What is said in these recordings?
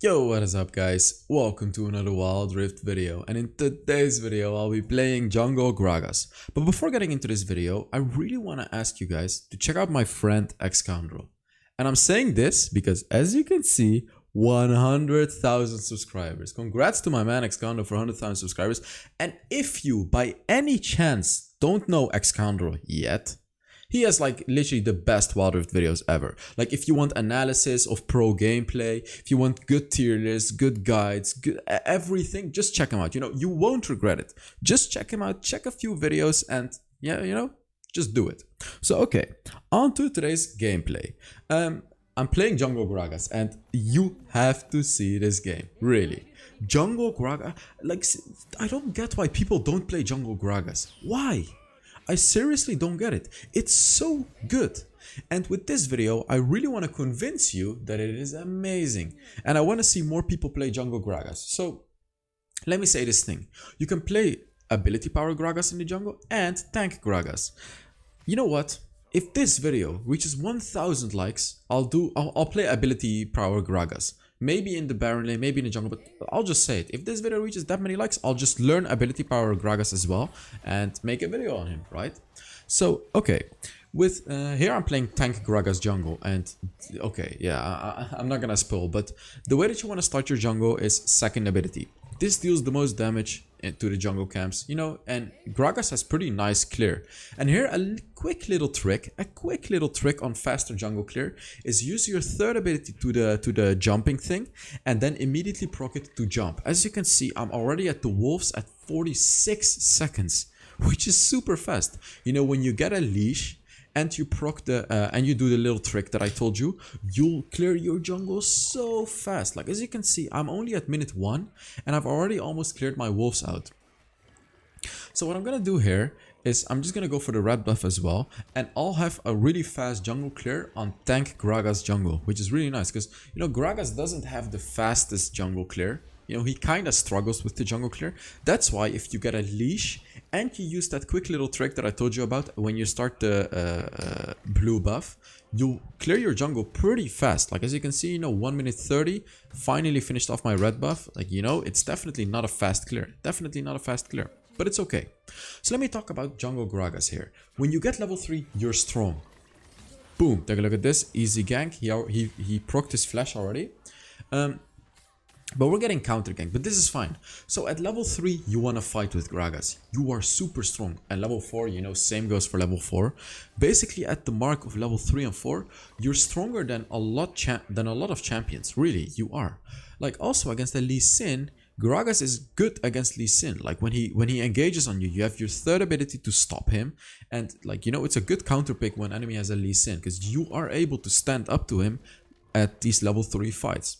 Yo, what is up guys? Welcome to another Wild Rift video, and in today's video I'll be playing Jungle Gragas. But before getting into this video, I really want to ask you guys to check out my friend Xcoundrel. And I'm saying this because as you can see, 100,000 subscribers. Congrats to my man Xcoundrel for 100,000 subscribers. And if you by any chance don't know Xcoundrel yet, he has like literally the best Wild Rift videos ever. Like if you want analysis of pro gameplay, if you want good tier lists, good guides, good everything, just check him out. You won't regret it. Just check him out, check a few videos and yeah, just do it. So okay, on to today's gameplay. I'm playing Jungle Gragas and you have to see this game, really. Jungle Gragas, like I don't get why people don't play Jungle Gragas. Why? I seriously don't get it. It's so good. And with this video, I really want to convince you that it is amazing. And I want to see more people play Jungle Gragas. So let me say this thing. You can play ability power Gragas in the jungle and tank Gragas. You know what? If this video reaches 1,000 likes, I'll play ability power Gragas. Maybe in the Baron lane, maybe in the jungle, but I'll just say it. If this video reaches that many likes, I'll just learn ability power Gragas as well and make a video on him, right? So, okay. With here I'm playing tank Gragas jungle and okay, yeah, I'm not gonna spoil, but the way that you want to start your jungle is second ability. This deals the most damage to the jungle camps, and Gragas has pretty nice clear. And here a quick little trick on faster jungle clear is use your third ability to the jumping thing and then immediately proc it to jump. As you can see, I'm already at the wolves at 46 seconds, which is super fast. When you get a leash and you proc and you do the little trick that I told you, you'll clear your jungle so fast. Like as you can see, I'm only at minute 1 and I've already almost cleared my wolves out. So what I'm gonna do here is I'm just gonna go for the red buff as well, and I'll have a really fast jungle clear on tank Gragas jungle, which is really nice because Gragas doesn't have the fastest jungle clear. He kind of struggles with the jungle clear. That's why if you get a leash and you use that quick little trick that I told you about when you start the blue buff, you'll clear your jungle pretty fast. Like as you can see, 1 minute 30, finally finished off my red buff. Like, it's definitely not a fast clear. Definitely not a fast clear, but it's okay. So let me talk about Jungle Gragas here. When you get level 3, you're strong. Boom, take a look at this, easy gank. He procced his flash already. But we're getting counter gank, but this is fine. So at level 3, you want to fight with Gragas. You are super strong. And level 4, same goes for level 4. Basically, at the mark of level 3 and 4, you're stronger than a lot of champions. Really, you are. Like also against the Lee Sin, Gragas is good against Lee Sin. Like when he engages on you, you have your third ability to stop him. And like, it's a good counter pick when enemy has a Lee Sin, because you are able to stand up to him at these level 3 fights.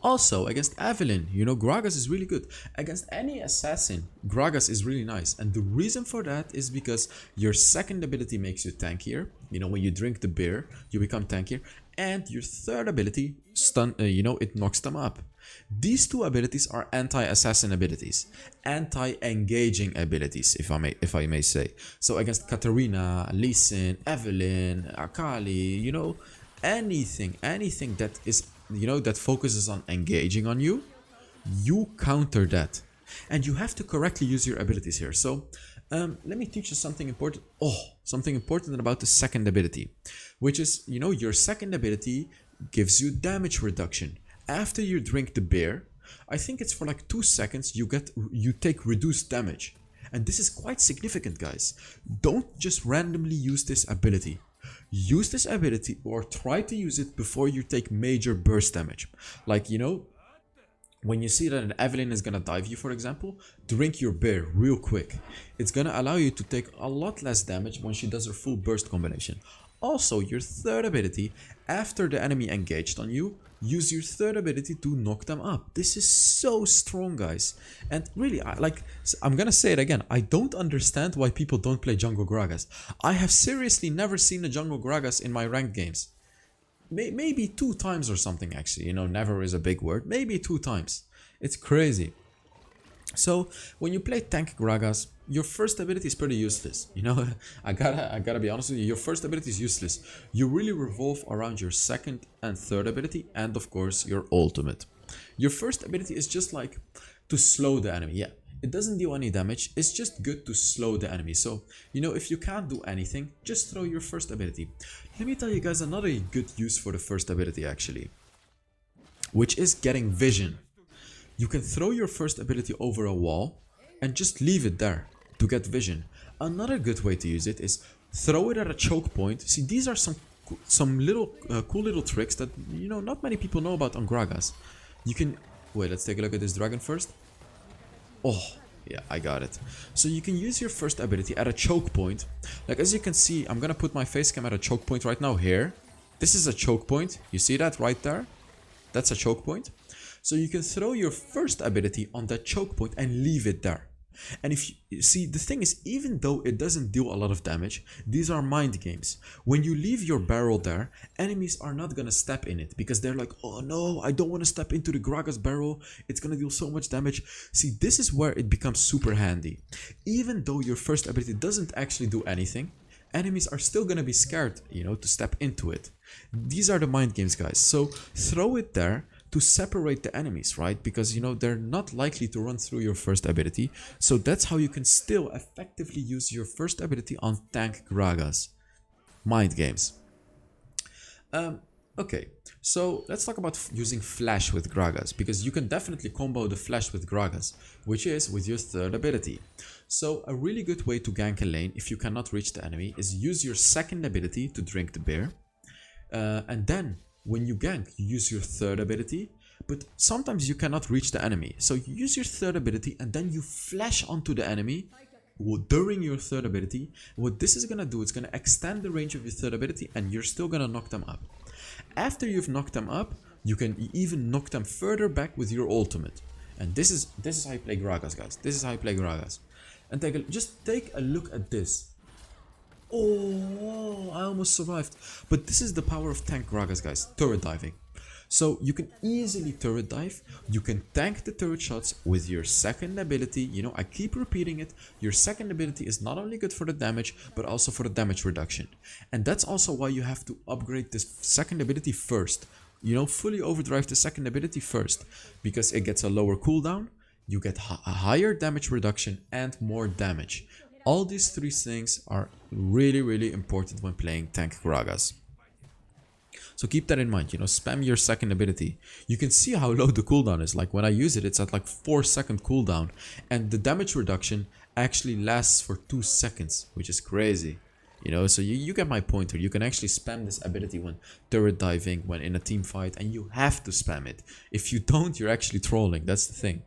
Also, against Evelyn, Gragas is really good. Against any assassin, Gragas is really nice. And the reason for that is because your second ability makes you tankier. When you drink the beer, you become tankier. And your third ability, it knocks them up. These two abilities are anti-assassin abilities. Anti-engaging abilities, if I may say. So against Katarina, Lee Sin, Evelyn, Akali, anything that is that focuses on engaging on you, you counter that. And you have to correctly use your abilities here. So let me teach you something important. Something important about the second ability, which is, your second ability gives you damage reduction. After you drink the beer, I think it's for like 2 seconds, you take reduced damage. And this is quite significant, guys. Don't just randomly use this ability. Use this ability or try to use it before you take major burst damage. Like, when you see that an Evelyn is gonna dive you, for example, drink your beer real quick. It's gonna allow you to take a lot less damage when she does her full burst combination. Also, your third ability, after the enemy engaged on you, use your third ability to knock them up. This is so strong, guys. And really, I'm gonna say it again, I don't understand why people don't play Jungle Gragas. I have seriously never seen a Jungle Gragas in my ranked games. Maybe 2 times or something, actually. Never is a big word. Maybe 2 times. It's crazy. So when you play tank Gragas, your first ability is pretty useless. You know, I gotta be honest with you. Your first ability is useless. You really revolve around your second and third ability, and of course your ultimate. Your first ability is just like to slow the enemy. Yeah, it doesn't do any damage. It's just good to slow the enemy. So you know, if you can't do anything, just throw your first ability. Let me tell you guys another good use for the first ability actually, which is getting vision. You can throw your first ability over a wall and just leave it there to get vision. Another good way to use it is throw it at a choke point. See, these are some little cool little tricks that, you know, not many people know about on Gragas. You can wait. Let's take a look at this dragon first. Oh, yeah, I got it. So you can use your first ability at a choke point. Like as you can see, I'm gonna put my face cam at a choke point right now here. This is a choke point. You see that right there? That's a choke point. So you can throw your first ability on that choke point and leave it there. And if you see, the thing is, even though it doesn't deal a lot of damage, these are mind games. When you leave your barrel there, enemies are not gonna step in it because they're like, oh no, I don't want to step into the Gragas barrel, it's gonna deal so much damage. See, this is where it becomes super handy. Even though your first ability doesn't actually do anything, enemies are still gonna be scared, you know, to step into it. These are the mind games, guys. So throw it there to separate the enemies, right? Because, you know, they're not likely to run through your first ability. So that's how you can still effectively use your first ability on tank Gragas. Mind games. Okay, so let's talk about using flash with Gragas, because you can definitely combo the flash with Gragas, which is with your third ability. So a really good way to gank a lane if you cannot reach the enemy is use your second ability to drink the beer, and then when you gank, you use your third ability, but sometimes you cannot reach the enemy. So you use your third ability and then you flash onto the enemy during your third ability. What this is gonna do, it's gonna extend the range of your third ability and you're still gonna knock them up. After you've knocked them up, you can even knock them further back with your ultimate. And this is how you play Gragas, guys. This is how you play Gragas. And just take a look at this. Oh, I almost survived. But this is the power of tank Gragas, guys. Turret diving. So you can easily turret dive. You can tank the turret shots with your second ability. You know, I keep repeating it. Your second ability is not only good for the damage, but also for the damage reduction. And that's also why you have to upgrade this second ability first. You know, fully overdrive the second ability first, because it gets a lower cooldown, you get a higher damage reduction and more damage. All these three things are really important when playing tank Gragas. So keep that in mind, you know, spam your second ability. You can see how low the cooldown is. Like when I use it, it's at like 4-second cooldown, and the damage reduction actually lasts for 2 seconds, which is crazy. You know, so you get my point here. You can actually spam this ability when turret diving, when in a team fight, and you have to spam it. If you don't, you're actually trolling. That's the thing.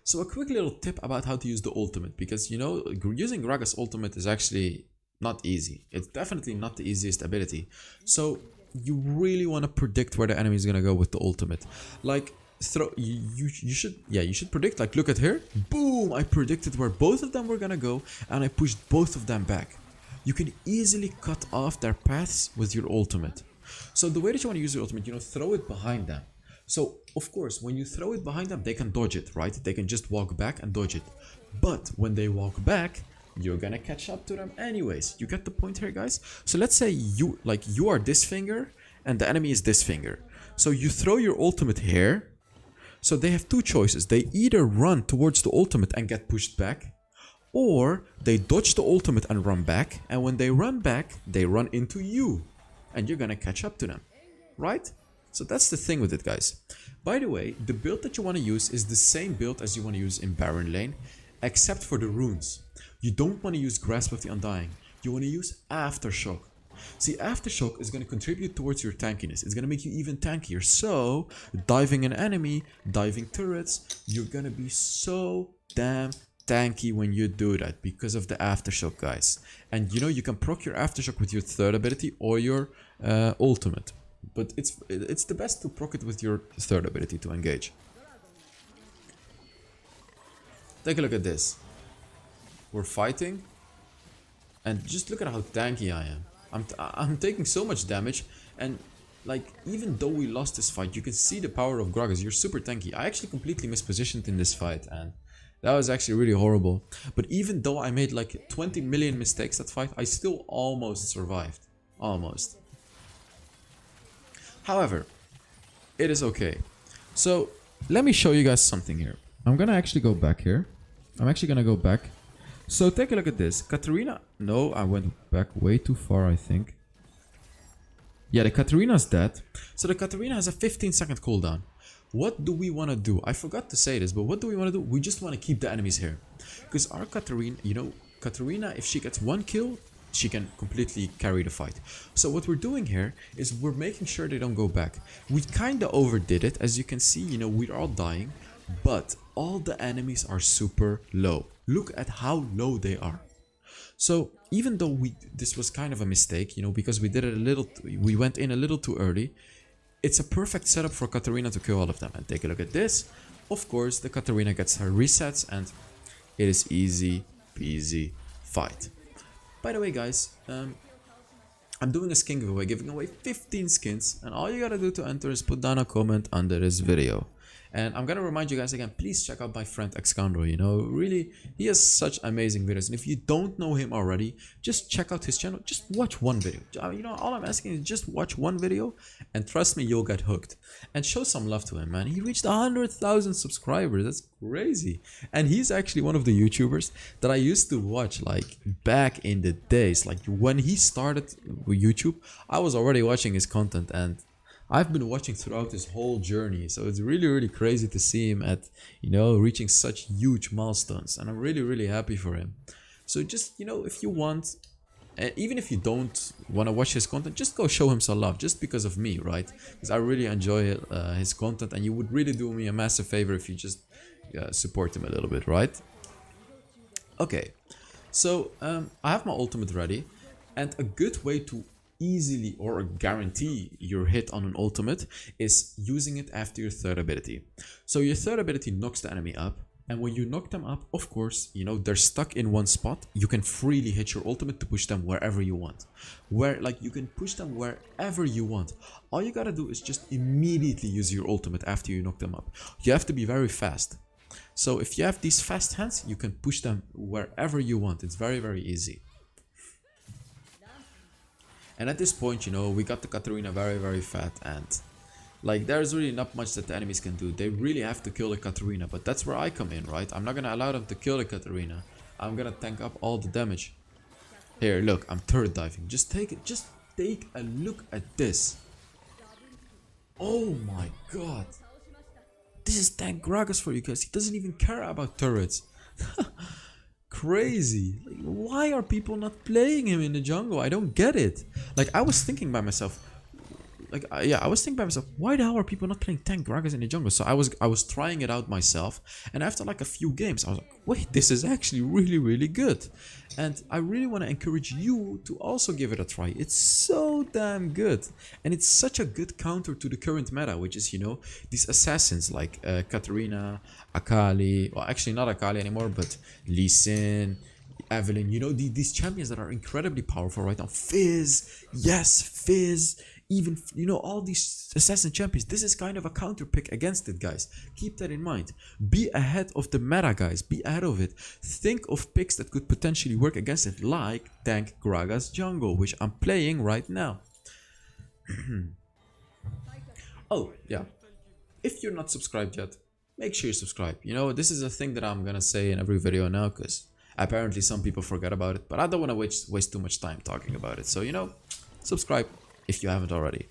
So a quick little tip about how to use the ultimate, because, you know, using Gragas ultimate is actually not easy. It's definitely not the easiest ability. So you really want to predict where the enemy is gonna go with the ultimate. Like you should predict. Like, look at here, boom, I predicted where both of them were gonna go and I pushed both of them back. You can easily cut off their paths with your ultimate. So the way that you want to use your ultimate, you know, throw it behind them. So of course, when you throw it behind them, they can dodge it, right? They can just walk back and dodge it. But when they walk back, you're gonna catch up to them anyways. You get the point here, guys? So let's say you are this finger and the enemy is this finger. So you throw your ultimate here. So they have two choices. They either run towards the ultimate and get pushed back, or they dodge the ultimate and run back. And when they run back, they run into you and you're gonna catch up to them, right? So that's the thing with it, guys. By the way, the build that you want to use is the same build as you want to use in Baron lane, except for the runes. You don't want to use Grasp of the Undying. You want to use Aftershock. See, Aftershock is going to contribute towards your tankiness. It's going to make you even tankier. So, diving an enemy, diving turrets, you're going to be so damn tanky when you do that because of the Aftershock, guys. And you know, you can proc your Aftershock with your third ability or your ultimate. But it's the best to proc it with your third ability to engage. Take a look at this. We're fighting, and just look at how tanky I am. I'm taking so much damage, and like, even though we lost this fight, you can see the power of Gragas. You're super tanky. I actually completely mispositioned in this fight, and that was actually really horrible. But even though I made like 20 million mistakes that fight, I still almost survived. Almost. However, it is okay. So, let me show you guys something here. I'm gonna actually go back here. I'm actually gonna go back. So, take a look at this. Katarina... No, I went back way too far, I think. Yeah, the Katarina's dead. So, the Katarina has a 15-second cooldown. What do we want to do? I forgot to say this, but what do we want to do? We just want to keep the enemies here. Because our Katarina, you know, Katarina, if she gets one kill, she can completely carry the fight. So what we're doing here is we're making sure they don't go back. We kind of overdid it. As you can see, you know, we're all dying. But all the enemies are super low. Look at how low they are. So even though this was kind of a mistake, you know, because we did it a little, we went in a little too early. It's a perfect setup for Katarina to kill all of them. And take a look at this. Of course, the Katarina gets her resets and it is easy peasy fight. By the way, guys, I'm doing a skin giveaway, giving away 15 skins. And all you gotta do to enter is put down a comment under this video. And I'm gonna remind you guys again, please check out my friend Xcandro, you know, really, he has such amazing videos. And if you don't know him already, just check out his channel, just watch one video. You know, all I'm asking is just watch one video and trust me, you'll get hooked. And show some love to him, man. He reached 100,000 subscribers, that's crazy. And he's actually one of the YouTubers that I used to watch like back in the days. Like when he started with YouTube, I was already watching his content and I've been watching throughout his whole journey, so it's really crazy to see him at, you know, reaching such huge milestones, and I'm really happy for him. So just, you know, if you want, even if you don't want to watch his content, just go show him some love, just because of me, right? Because I really enjoy his content, and you would really do me a massive favor if you just support him a little bit, right? Okay, so I have my ultimate ready, and a good way to easily or guarantee your hit on an ultimate is using it after your third ability. So your third ability knocks the enemy up, and when you knock them up, of course, you know, they're stuck in one spot. You can freely hit your ultimate to push them wherever you want. You can push them wherever you want. All you gotta do is just immediately use your ultimate after you knock them up. You have to be very fast. So if you have these fast hands, you can push them wherever you want. It's very easy. And at this point, you know, we got the Katarina very fat, and like there's really not much that the enemies can do. They really have to kill the Katarina, but that's where I come in, right? I'm not gonna allow them to kill the Katarina. I'm gonna tank up all the damage. Here, look, I'm turret diving. Just take a look at this. Oh my god. This is tank Gragas for you guys. He doesn't even care about turrets. Crazy. Like, why are people not playing him in the jungle? I don't get it. Like, I was thinking by myself, why the hell are people not playing tank Gragas in the jungle? So I was trying it out myself, and after like a few games I was like, wait, this is actually really good. And I really want to encourage you to also give it a try. It's so damn good, and it's such a good counter to the current meta, which is, you know, these assassins like Katarina, Akali, well actually not Akali anymore, but Lee Sin, Evelyn, you know, these champions that are incredibly powerful right now. Fizz, yes, Fizz, even, you know, all these assassin champions. This is kind of a counter pick against it, guys. Keep that in mind. Be ahead of the meta, guys. Be ahead of it. Think of picks that could potentially work against it, like tank Gragas jungle, which I'm playing right now. Oh yeah, if you're not subscribed yet, make sure you subscribe. You know, this is a thing that I'm gonna say in every video now, because apparently some people forget about it, but I don't want to waste too much time talking about it. So, you know, subscribe if you haven't already.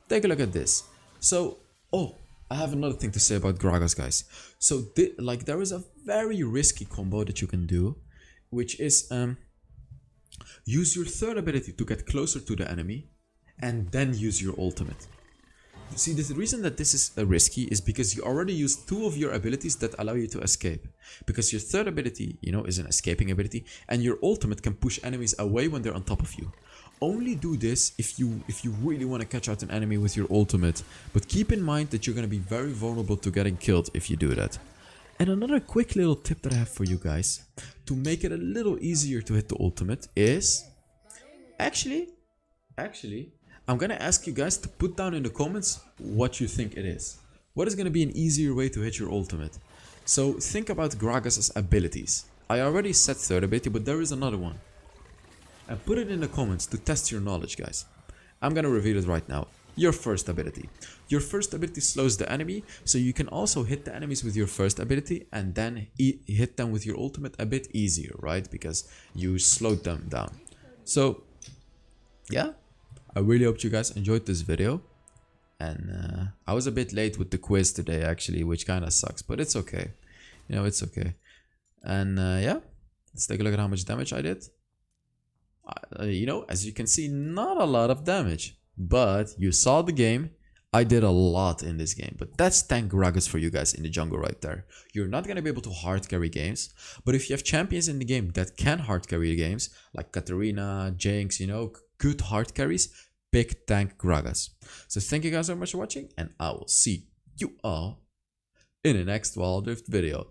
Take a look at this. So, oh, I have another thing to say about Gragas, guys. So, like, there is a very risky combo that you can do, which is use your third ability to get closer to the enemy, and then use your ultimate. See, the reason that this is risky is because you already used two of your abilities that allow you to escape. Because your third ability, you know, is an escaping ability, and your ultimate can push enemies away when they're on top of you. Only do this if you really want to catch out an enemy with your ultimate, but keep in mind that you're going to be very vulnerable to getting killed if you do that. And another quick little tip that I have for you guys to make it a little easier to hit the ultimate is actually I'm gonna ask you guys to put down in the comments what you think it is. What is gonna be an easier way to hit your ultimate? So think about Gragas' abilities. I already said third ability, but there is another one. And put it in the comments to test your knowledge, guys. I'm gonna reveal it right now. Your first ability. Your first ability slows the enemy, so you can also hit the enemies with your first ability and then hit them with your ultimate a bit easier, right? Because you slowed them down. So, yeah, I really hope you guys enjoyed this video. And I was a bit late with the quiz today, actually, which kind of sucks, but it's okay. You know, it's okay. And yeah, let's take a look at how much damage I did. You know, as you can see, not a lot of damage, but you saw the game. I did a lot in this game, but that's tank Gragas for you guys in the jungle right there. You're not going to be able to hard carry games, but if you have champions in the game that can hard carry games, like Katarina, Jinx, you know, good hard carries, pick tank Gragas. So thank you guys so much for watching, and I will see you all in the next Wild Rift video.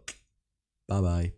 Bye bye.